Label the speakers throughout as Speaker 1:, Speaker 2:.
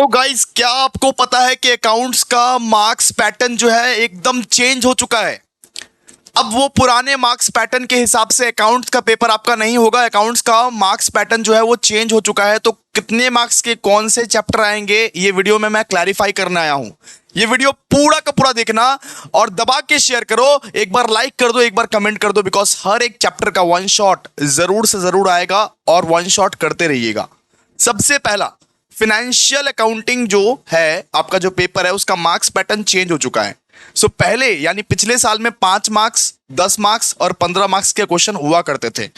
Speaker 1: तो गाइस, क्या आपको पता है कि अकाउंट्स का मार्क्स पैटर्न जो है एकदम चेंज हो चुका है। अब वो पुराने मार्क्स पैटर्न के हिसाब से अकाउंट्स का पेपर आपका नहीं होगा। अकाउंट्स का मार्क्स पैटर्न जो है वो चेंज हो चुका है। तो कितने मार्क्स के कौन से चैप्टर आएंगे, ये वीडियो में मैं क्लैरिफाई करने आया हूं। ये वीडियो पूरा का पूरा देखना और दबा के शेयर करो। एक बार लाइक कर दो, एक बार कमेंट कर दो, बिकॉज हर एक चैप्टर का वन शॉट जरूर से जरूर आएगा और वन शॉट करते रहिएगा। सबसे पहला, फाइनेंशियल अकाउंटिंग जो है आपका जो पेपर है उसका मार्क्स पैटर्न चेंज हो चुका है। सो पहले यानी पिछले साल में 5 मार्क्स, 10 मार्क्स और 15 मार्क्स के क्वेश्चन हुआ करते थे,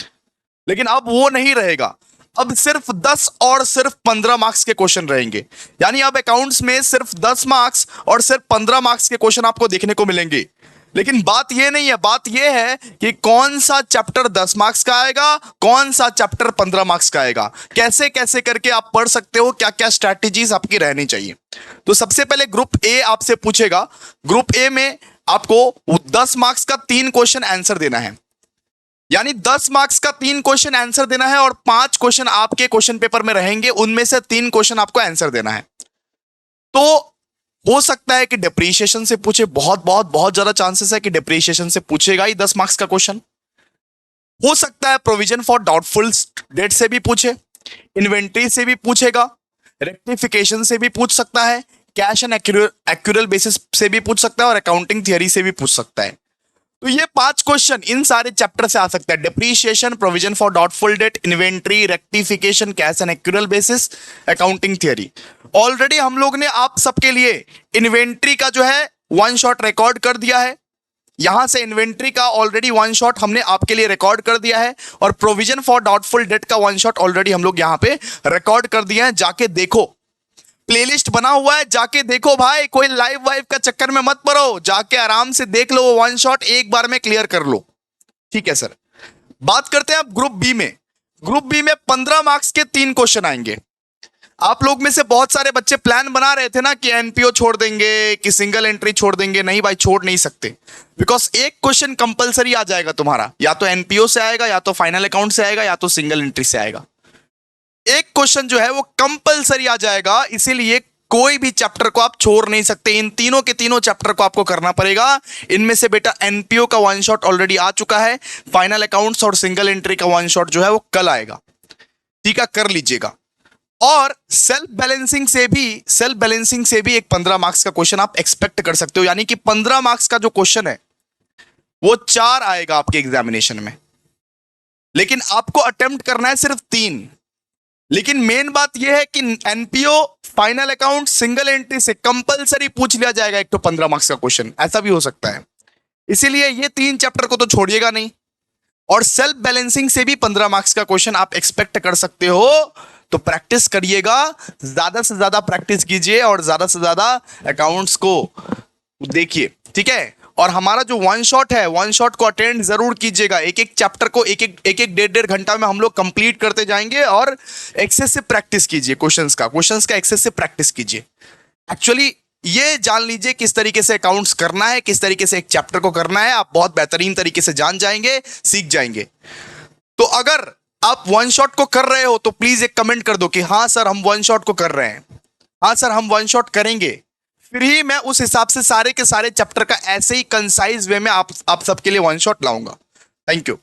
Speaker 1: लेकिन अब वो नहीं रहेगा। अब सिर्फ 10 और सिर्फ 15 मार्क्स के क्वेश्चन रहेंगे। यानी अब अकाउंट्स में सिर्फ 10 मार्क्स और सिर्फ 15 मार्क्स के क्वेश्चन आपको देखने को मिलेंगे। लेकिन बात ये नहीं है, बात ये है कि कौन सा चैप्टर 10 मार्क्स का आएगा, कौन सा चैप्टर 15 मार्क्स का आएगा, कैसे कैसे करके आप पढ़ सकते हो, क्या क्या स्ट्रैटेजीज आपकी रहनी चाहिए। तो सबसे पहले ग्रुप ए आपसे पूछेगा। ग्रुप ए में आपको 10 मार्क्स का 3 क्वेश्चन आंसर देना है। यानी 10 मार्क्स का 3 क्वेश्चन आंसर देना है और 5 क्वेश्चन आपके क्वेश्चन पेपर में रहेंगे, उनमें से 3 क्वेश्चन आपको आंसर देना है। तो हो सकता है कि डिप्रीशिएशन से पूछे, बहुत बहुत बहुत ज्यादा चांसेस है कि डिप्रीशिएशन से पूछेगा ही 10 मार्क्स का क्वेश्चन। हो सकता है प्रोविजन फॉर डाउटफुल डेट से भी पूछे, इन्वेंट्री से भी पूछेगा, रेक्टिफिकेशन से भी पूछ सकता है, कैश एंड एक्यूरल बेसिस से भी पूछ सकता है और अकाउंटिंग थियरी से भी पूछ सकता है। तो ये 5 क्वेश्चन इन सारे चैप्टर से आ सकता है। Depreciation, provision for doubtful debt, inventory, rectification, cash and accrual basis, accounting theory. Already हम लोग ने आप सबके लिए इन्वेंट्री का जो है वन शॉट रिकॉर्ड कर दिया है। यहां से इन्वेंट्री का ऑलरेडी वन शॉट हमने आपके लिए रिकॉर्ड कर दिया है और प्रोविजन फॉर डाउटफुल डेट का वन शॉट ऑलरेडी हम लोग यहां पे रिकॉर्ड कर दिया है। जाके देखो, प्लेलिस्ट बना हुआ है, जाके देखो भाई। कोई लाइव वाइव का चक्कर में मत पड़ो, जाके आराम से देख लो, वो वन शॉट एक बार में क्लियर कर लो। ठीक है सर। बात करते हैं अब ग्रुप बी में। ग्रुप बी में 15 मार्क्स के 3 क्वेश्चन आएंगे। आप लोग में से बहुत सारे बच्चे प्लान बना रहे थे ना कि एनपीओ छोड़ देंगे, कि सिंगल एंट्री छोड़ देंगे। नहीं भाई, छोड़ नहीं सकते, बिकॉज एक क्वेश्चन कंपलसरी आ जाएगा तुम्हारा। या तो एनपीओ से आएगा, या तो फाइनल अकाउंट से आएगा, या तो सिंगल एंट्री से आएगा। एक क्वेश्चन जो है वो कंपलसरी आ जाएगा, इसीलिए कोई भी चैप्टर को आप छोड़ नहीं सकते। इन तीनों के तीनों चैप्टर को आपको करना पड़ेगा। इनमें से बेटा एनपीओ का वन शॉट ऑलरेडी आ चुका है, फाइनल अकाउंट्स और सिंगल एंट्री का वन शॉट जो है वो कल आएगा। ठीक है, कर लीजिएगा। और सेल्फ बैलेंसिंग से भी एक 15 मार्क्स का क्वेश्चन आप एक्सपेक्ट कर सकते हो। यानी कि 15 मार्क्स का जो क्वेश्चन है वो 4 आएगा आपके एग्जामिनेशन में, लेकिन आपको अटेम्प्ट करना है सिर्फ 3। लेकिन मेन बात यह है कि NPO, final account, single entry से कंपलसरी पूछ लिया जाएगा एक तो 15 मार्क्स का क्वेश्चन। ऐसा भी हो सकता है, इसीलिए ये 3 चैप्टर को तो छोड़िएगा नहीं। और सेल्फ बैलेंसिंग से भी 15 मार्क्स का क्वेश्चन आप एक्सपेक्ट कर सकते हो। तो प्रैक्टिस करिएगा, ज्यादा से ज्यादा प्रैक्टिस कीजिए और ज्यादा से ज्यादा अकाउंट्स को देखिए। ठीक है, और हमारा जो वन शॉट है, वन शॉट को अटेंड जरूर कीजिएगा। एक एक चैप्टर को एक एक 1.5 घंटा में हम लोग कंप्लीट करते जाएंगे और एक्सेस से प्रैक्टिस कीजिए। क्वेश्चंस का एक्सेस से प्रैक्टिस कीजिए। एक्चुअली ये जान लीजिए किस तरीके से अकाउंट्स करना है, किस तरीके से एक चैप्टर को करना है, आप बहुत बेहतरीन तरीके से जान जाएंगे, सीख जाएंगे। तो अगर आप वन शॉट को कर रहे हो तो प्लीज एक कमेंट कर दो कि हाँ सर हम वन शॉट को कर रहे हैं, हाँ सर हम वन शॉट करेंगे। फिर ही मैं उस हिसाब से सारे के सारे चैप्टर का ऐसे ही कंसाइज वे में आप सबके लिए वन शॉट लाऊंगा। Thank you.